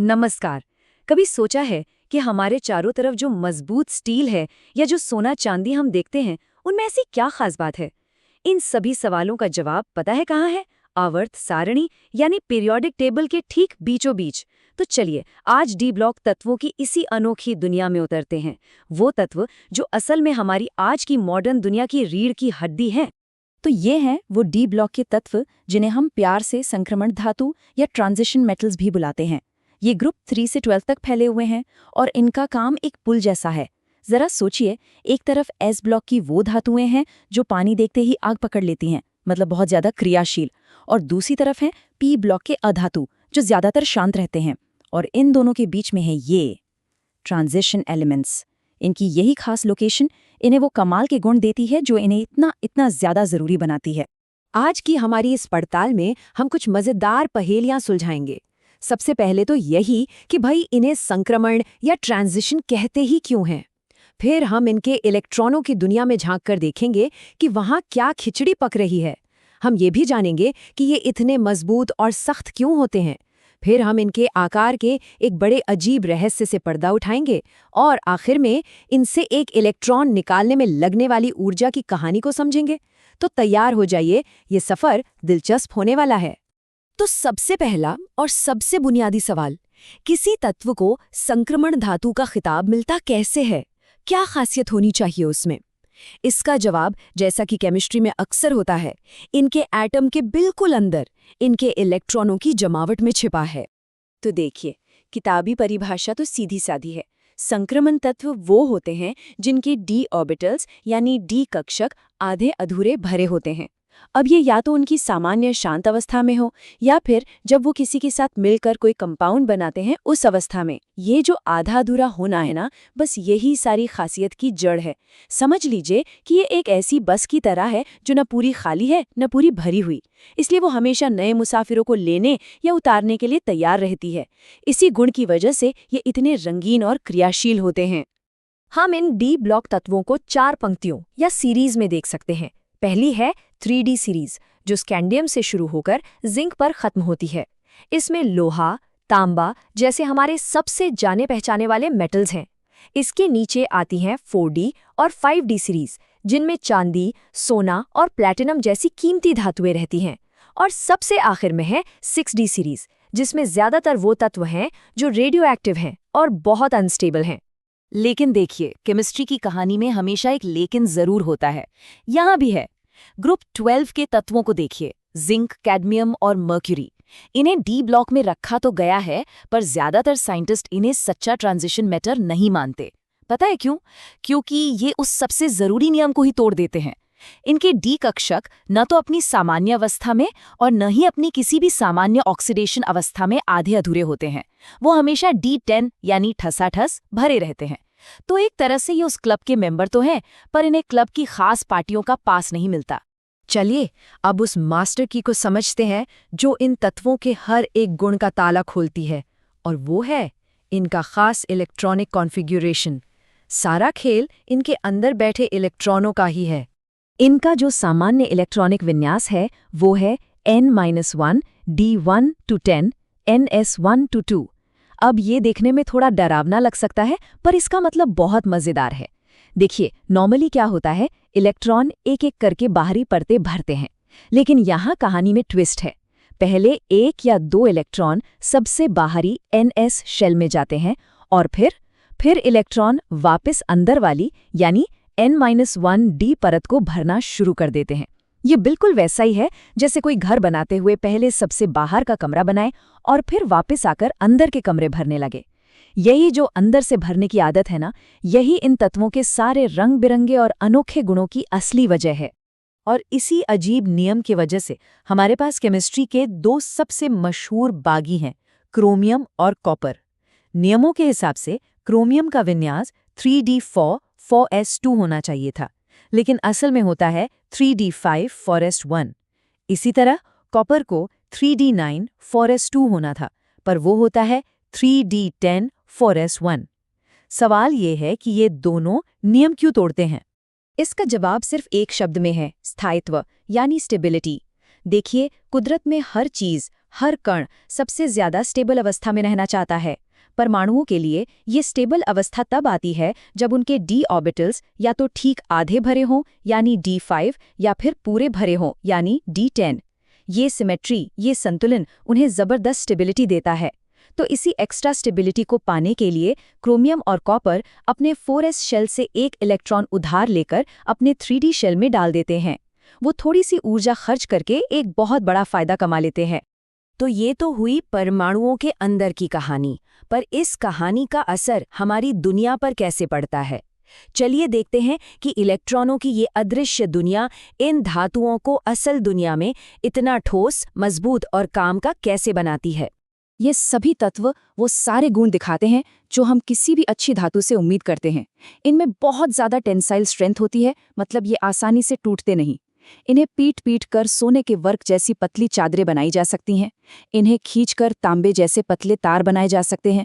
नमस्कार। कभी सोचा है कि हमारे चारों तरफ जो मजबूत स्टील है या जो सोना चांदी हम देखते हैं, उनमें ऐसी क्या खास बात है? इन सभी सवालों का जवाब पता है कहाँ है? आवर्त सारणी यानी पीरियोडिक टेबल के ठीक बीचों बीच। तो चलिए आज डी ब्लॉक तत्वों की इसी अनोखी दुनिया में उतरते हैं। वो तत्व जो असल में हमारी आज की मॉडर्न दुनिया की रीढ़ की हड्डी हैं। तो ये हैं वो डी ब्लॉक के तत्व जिन्हें हम प्यार से संक्रमण धातु या ट्रांजिशन मेटल्स भी बुलाते हैं। ये ग्रुप 3 से 12 तक फैले हुए हैं और इनका काम एक पुल जैसा है। जरा सोचिए, एक तरफ एस ब्लॉक की वो धातुएं हैं जो पानी देखते ही आग पकड़ लेती हैं, मतलब बहुत ज्यादा क्रियाशील, और दूसरी तरफ है पी ब्लॉक के अधातु जो ज्यादातर शांत रहते हैं। और इन दोनों के बीच में है ये ट्रांजिशन एलिमेंट्स। इनकी यही खास लोकेशन इन्हें वो कमाल के गुण देती है जो इन्हें इतना इतना ज्यादा जरूरी बनाती है। आज की हमारी इस पड़ताल में हम कुछ मजेदार पहेलियां सुलझाएंगे। सबसे पहले तो यही कि भाई इन्हें संक्रमण या ट्रांजिशन कहते ही क्यों हैं। फिर हम इनके इलेक्ट्रॉनों की दुनिया में झांक कर देखेंगे कि वहाँ क्या खिचड़ी पक रही है। हम ये भी जानेंगे कि ये इतने मजबूत और सख्त क्यों होते हैं। फिर हम इनके आकार के एक बड़े अजीब रहस्य से पर्दा उठाएंगे और आखिर में इनसे एक इलेक्ट्रॉन निकालने में लगने वाली ऊर्जा की कहानी को समझेंगे। तो तैयार हो जाइए, ये सफर दिलचस्प होने वाला है। तो सबसे पहला और सबसे बुनियादी सवाल, किसी तत्व को संक्रमण धातु का खिताब मिलता कैसे है? क्या खासियत होनी चाहिए उसमें? इसका जवाब, जैसा कि केमिस्ट्री में अक्सर होता है, इनके एटम के बिल्कुल अंदर, इनके इलेक्ट्रॉनों की जमावट में छिपा है। तो देखिए, किताबी परिभाषा तो सीधी सादी है। संक्रमण तत्व वो होते हैं जिनके डी ऑर्बिटल्स यानी डी कक्षक आधे अधूरे भरे होते हैं। अब ये या तो उनकी सामान्य शांत अवस्था में हो या फिर जब वो किसी के साथ मिलकर कोई कंपाउंड बनाते हैं उस अवस्था में। ये जो आधा अधूरा होना है ना, बस यही सारी खासियत की जड़ है। समझ लीजिए कि ये एक ऐसी बस की तरह है जो न पूरी खाली है न पूरी भरी हुई, इसलिए वो हमेशा नए मुसाफिरों को लेने या उतारने के लिए तैयार रहती है। इसी गुण की वजह से ये इतने रंगीन और क्रियाशील होते हैं। हम इन डी ब्लॉक तत्वों को 4 पंक्तियों या सीरीज में देख सकते हैं। पहली है 3D सीरीज, जो स्कैंडियम से शुरू होकर जिंक पर खत्म होती है। इसमें लोहा, तांबा जैसे हमारे सबसे जाने पहचाने वाले मेटल्स हैं। इसके नीचे आती हैं 4D और 5D सीरीज, जिनमें चांदी, सोना और प्लैटिनम जैसी कीमती धातुएं रहती हैं। और सबसे आखिर में है 6D सीरीज, जिसमें ज्यादातर वो तत्व हैं जो रेडियो एक्टिव हैं और बहुत अनस्टेबल हैं। लेकिन देखिए, केमिस्ट्री की कहानी में हमेशा एक लेकिन जरूर होता है। यहाँ भी है। ग्रुप 12 के तत्वों को देखिए, जिंक, कैडमियम और मर्क्यूरी। इन्हें डी ब्लॉक में रखा तो गया है, पर ज्यादातर साइंटिस्ट इन्हें सच्चा ट्रांजिशन मैटर नहीं मानते। पता है क्यों? क्योंकि ये उस सबसे जरूरी नियम को ही तोड़ देते हैं। इनके डी कक्षक न तो अपनी सामान्य अवस्था में और न ही अपनी किसी भी सामान्य ऑक्सीडेशन अवस्था में आधे अधूरे होते हैं। वो हमेशा D10 यानी ठसाठस भरे रहते हैं। तो एक तरह से ये उस क्लब के मेंबर तो हैं, पर इन्हें क्लब की खास पार्टियों का पास नहीं मिलता। चलिए अब उस मास्टर की को समझते हैं जो इन तत्वों के हर एक गुण का ताला खोलती है, और वो है इनका खास इलेक्ट्रॉनिक कॉन्फ़िगरेशन। सारा खेल इनके अंदर बैठे इलेक्ट्रॉनों का ही है। इनका जो सामान्य इलेक्ट्रॉनिक विन्यास है वो है n-1 D1 to 10 ns1 to 2। अब ये देखने में थोड़ा डरावना लग सकता है, पर इसका मतलब बहुत मजेदार है। देखिए, नॉर्मली क्या होता है, इलेक्ट्रॉन एक एक करके बाहरी परतें भरते हैं, लेकिन यहाँ कहानी में ट्विस्ट है। पहले 1 या 2 इलेक्ट्रॉन सबसे बाहरी ns शेल में जाते हैं और फिर इलेक्ट्रॉन वापस अंदर वाली यानी n-1d परत को भरना शुरू कर देते हैं। ये बिल्कुल वैसा ही है जैसे कोई घर बनाते हुए पहले सबसे बाहर का कमरा बनाए और फिर वापस आकर अंदर के कमरे भरने लगे। यही जो अंदर से भरने की आदत है ना, यही इन तत्वों के सारे रंग बिरंगे और अनोखे गुणों की असली वजह है। और इसी अजीब नियम की वजह से हमारे पास केमिस्ट्री के 2 सबसे मशहूर बागी हैं, क्रोमियम और कॉपर। नियमों के हिसाब से क्रोमियम का विन्यास 3d4 4s2 होना चाहिए था, लेकिन असल में होता है 3d5 4s1। इसी तरह कॉपर को 3d9 4s2 होना था, पर वो होता है 3d10 4s1। सवाल ये है कि ये दोनों नियम क्यों तोड़ते हैं? इसका जवाब सिर्फ एक शब्द में है, स्थायित्व यानी स्टेबिलिटी। देखिए, कुदरत में हर चीज, हर कण सबसे ज्यादा स्टेबल अवस्था में रहना चाहता है। परमाणुओं के लिए ये स्टेबल अवस्था तब आती है जब उनके d ऑर्बिटल्स या तो ठीक आधे भरे हों यानी d5 या फिर पूरे भरे हों यानी d10। ये सिमेट्री, ये संतुलन उन्हें जबरदस्त स्टेबिलिटी देता है। तो इसी एक्स्ट्रा स्टेबिलिटी को पाने के लिए क्रोमियम और कॉपर अपने 4s शेल से एक इलेक्ट्रॉन उधार लेकर अपने 3d शेल में डाल देते हैं। वो थोड़ी सी ऊर्जा खर्च करके एक बहुत बड़ा फायदा कमा लेते हैं। तो ये तो हुई परमाणुओं के अंदर की कहानी, पर इस कहानी का असर हमारी दुनिया पर कैसे पड़ता है? चलिए देखते हैं कि इलेक्ट्रॉनों की ये अदृश्य दुनिया इन धातुओं को असल दुनिया में इतना ठोस, मजबूत और काम का कैसे बनाती है। ये सभी तत्व वो सारे गुण दिखाते हैं जो हम किसी भी अच्छी धातु से उम्मीद करते हैं। इनमें बहुत ज़्यादा टेंसाइल स्ट्रेंथ होती है, मतलब ये आसानी से टूटते नहीं। इन्हें पीट पीट कर सोने के वर्क जैसी पतली चादरें बनाई जा सकती हैं। इन्हें खींचकर तांबे जैसे पतले तार बनाए जा सकते हैं।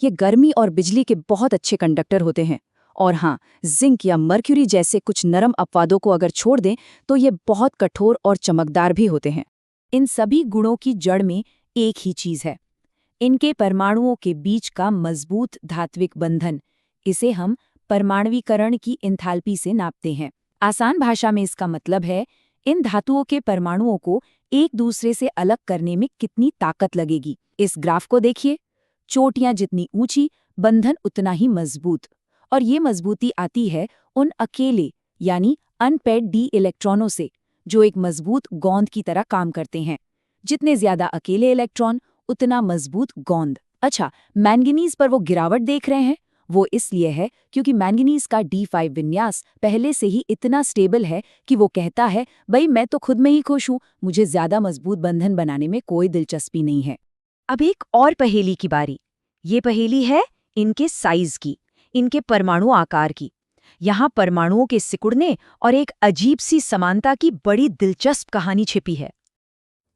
ये गर्मी और बिजली के बहुत अच्छे कंडक्टर होते हैं। और हाँ, जिंक या मर्क्यूरी जैसे कुछ नरम अपवादों को अगर छोड़ दें तो ये बहुत कठोर और चमकदार भी होते हैं। इन सभी गुणों की जड़ में एक ही चीज है, इनके परमाणुओं के बीच का मजबूत धात्विक बंधन। इसे हम परमाणुीकरण की एंथैल्पी से नापते हैं। आसान भाषा में इसका मतलब है इन धातुओं के परमाणुओं को एक दूसरे से अलग करने में कितनी ताकत लगेगी। इस ग्राफ को देखिए, चोटियां जितनी ऊंची, बंधन उतना ही मजबूत। और ये मजबूती आती है उन अकेले यानी अनपेड डी इलेक्ट्रॉनों से, जो एक मजबूत गोंद की तरह काम करते हैं। जितने ज्यादा अकेले इलेक्ट्रॉन उतना मजबूत गोंद। अच्छा, मैंगनीज पर वो गिरावट देख रहे हैं? वो इसलिए है क्योंकि मैंगनीज का D5 विन्यास पहले से ही इतना स्टेबल है कि वो कहता है, भाई मैं तो खुद में ही खुश हूं, मुझे ज्यादा मजबूत बंधन बनाने में कोई दिलचस्पी नहीं है। अब एक और पहेली की बारी। ये पहेली है इनके साइज की, इनके परमाणु आकार की। यहाँ परमाणुओं के सिकुड़ने और एक अजीब सी समानता की बड़ी दिलचस्प कहानी छिपी है।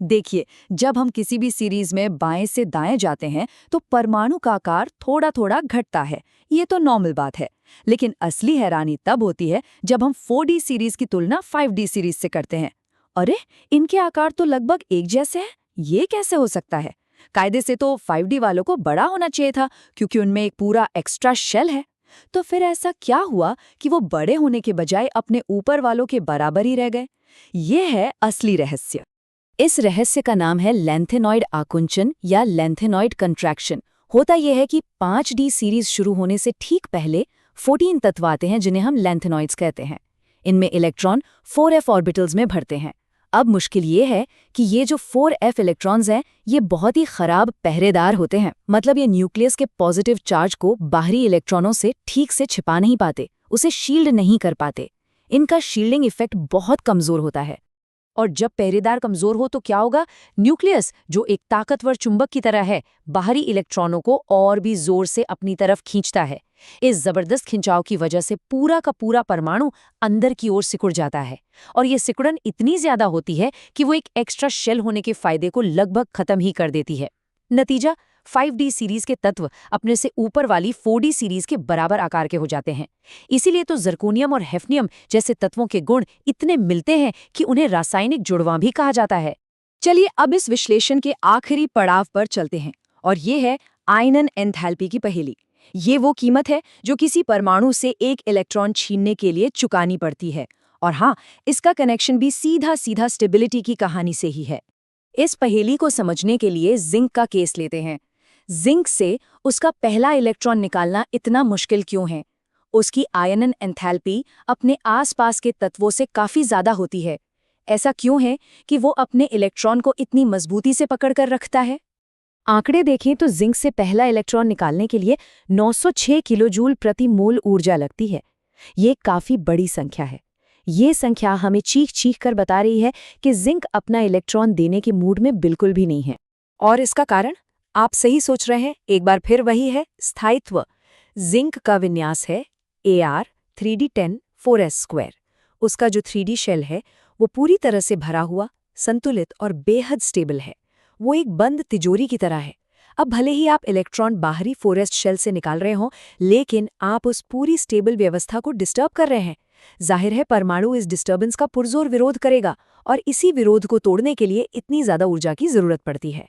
देखिए, जब हम किसी भी सीरीज में बाएं से दाएं जाते हैं तो परमाणु का आकार थोड़ा थोड़ा घटता है। ये तो नॉर्मल बात है। लेकिन असली हैरानी तब होती है जब हम 4D सीरीज की तुलना 5D सीरीज से करते हैं। अरे, इनके आकार तो लगभग एक जैसे हैं। ये कैसे हो सकता है? कायदे से तो 5D वालों को बड़ा होना चाहिए था, क्योंकि उनमें एक पूरा एक्स्ट्रा शेल है। तो फिर ऐसा क्या हुआ कि वो बड़े होने के बजाय अपने ऊपर वालों के बराबर ही रह गए? ये है असली रहस्य। इस रहस्य का नाम है लैंथेनॉइड आकुंचन या लैंथेनॉइड कंट्रैक्शन। होता यह है कि 5D सीरीज शुरू होने से ठीक पहले 14 तत्व आते हैं जिन्हें हम लैंथेनॉइड्स कहते हैं। इनमें इलेक्ट्रॉन 4f ऑर्बिटल्स में भरते हैं। अब मुश्किल ये है कि ये जो 4f इलेक्ट्रॉन्स हैं, ये बहुत ही खराब पहरेदार होते हैं। मतलब ये न्यूक्लियस के पॉजिटिव चार्ज को बाहरी इलेक्ट्रॉनों से ठीक से छिपा नहीं पाते, उसे शील्ड नहीं कर पाते। इनका शील्डिंग इफेक्ट बहुत कमजोर होता है। और जब पहरेदार कमजोर हो तो क्या होगा? न्यूक्लियस, जो एक ताकतवर चुंबक की तरह है, बाहरी इलेक्ट्रॉनों को और भी जोर से अपनी तरफ खींचता है। इस जबरदस्त खिंचाव की वजह से पूरा का पूरा परमाणु अंदर की ओर सिकुड़ जाता है। और ये सिकुड़न इतनी ज्यादा होती है कि वो एक एक्स्ट्रा शेल होने के फायदे को लगभग खत्म ही कर देती है। नतीजा, 5D सीरीज के तत्व अपने से ऊपर वाली 4D सीरीज के बराबर आकार के हो जाते हैं। इसीलिए तो जर्कोनियम और हेफनियम जैसे तत्वों के गुण इतने मिलते हैं कि उन्हें रासायनिक जुड़वां भी कहा जाता है। चलिए अब इस विश्लेषण के आखिरी पड़ाव पर चलते हैं, और ये है आयनन एंथैल्पी की पहेली। ये वो कीमत है जो किसी परमाणु से एक इलेक्ट्रॉन छीनने के लिए चुकानी पड़ती है। और हाँ, इसका कनेक्शन भी सीधा सीधा स्टेबिलिटी की कहानी से ही है। इस पहेली को समझने के लिए जिंक का केस लेते हैं। जिंक से उसका पहला इलेक्ट्रॉन निकालना इतना मुश्किल क्यों है? उसकी आयनन एंथैल्पी अपने आसपास के तत्वों से काफी ज्यादा होती है। ऐसा क्यों है कि वो अपने इलेक्ट्रॉन को इतनी मजबूती से पकड़ कर रखता है? आंकड़े देखें तो जिंक से पहला इलेक्ट्रॉन निकालने के लिए 906 किलोजूल प्रति मोल ऊर्जा लगती है। ये काफी बड़ी संख्या है। ये संख्या हमें चीख चीख कर बता रही है कि जिंक अपना इलेक्ट्रॉन देने के मूड में बिल्कुल भी नहीं है। और इसका कारण? आप सही सोच रहे हैं, एक बार फिर वही है स्थायित्व। जिंक का विन्यास है Ar 3d10 4s²। उसका जो 3D शेल है वो पूरी तरह से भरा हुआ, संतुलित और बेहद स्टेबल है। वो एक बंद तिजोरी की तरह है। अब भले ही आप इलेक्ट्रॉन बाहरी 4s शेल से निकाल रहे हों, लेकिन आप उस पूरी स्टेबल व्यवस्था को डिस्टर्ब कर रहे हैं। जाहिर है परमाणु इस डिस्टर्बेंस का पुरजोर विरोध करेगा, और इसी विरोध को तोड़ने के लिए इतनी ज्यादा ऊर्जा की जरूरत पड़ती है।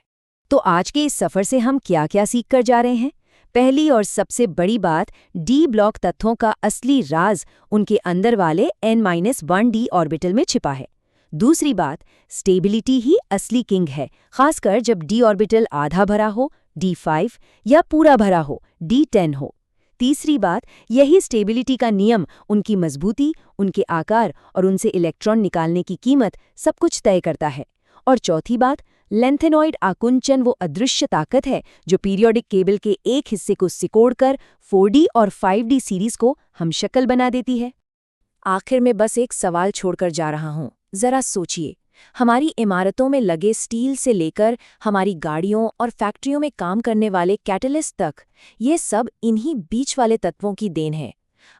तो आज के इस सफर से हम क्या क्या सीख कर जा रहे हैं? पहली और सबसे बड़ी बात, डी ब्लॉक तत्वों का असली राज उनके अंदर वाले n-1d ऑर्बिटल में छिपा है। दूसरी बात, स्टेबिलिटी ही असली किंग है, खासकर जब डी ऑर्बिटल आधा भरा हो d5 या पूरा भरा हो d10 हो। तीसरी बात, यही स्टेबिलिटी का नियम उनकी मजबूती, उनके आकार और उनसे इलेक्ट्रॉन निकालने की कीमत सब कुछ तय करता है। और चौथी बात, लेंथेनॉइड आकुंचन वो अदृश्य ताकत है जो पीरियोडिक केबल के एक हिस्से को सिकोड़कर 4D और 5D सीरीज को हमशक्ल बना देती है। आखिर में बस एक सवाल छोड़कर जा रहा हूँ, जरा सोचिए, हमारी इमारतों में लगे स्टील से लेकर हमारी गाड़ियों और फैक्ट्रियों में काम करने वाले कैटलिस्ट तक, ये सब इन्हीं बीच वाले तत्वों की देन है।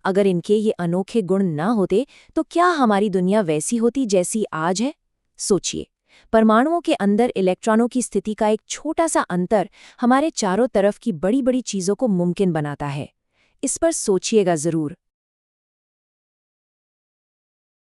अगर इनके ये अनोखे गुण ना होते तो क्या हमारी दुनिया वैसी होती जैसी आज है? सोचिए, परमाणुओं के अंदर इलेक्ट्रॉनों की स्थिति का एक छोटा सा अंतर हमारे चारों तरफ की बड़ी बड़ी चीजों को मुमकिन बनाता है। इस पर सोचिएगा जरूर।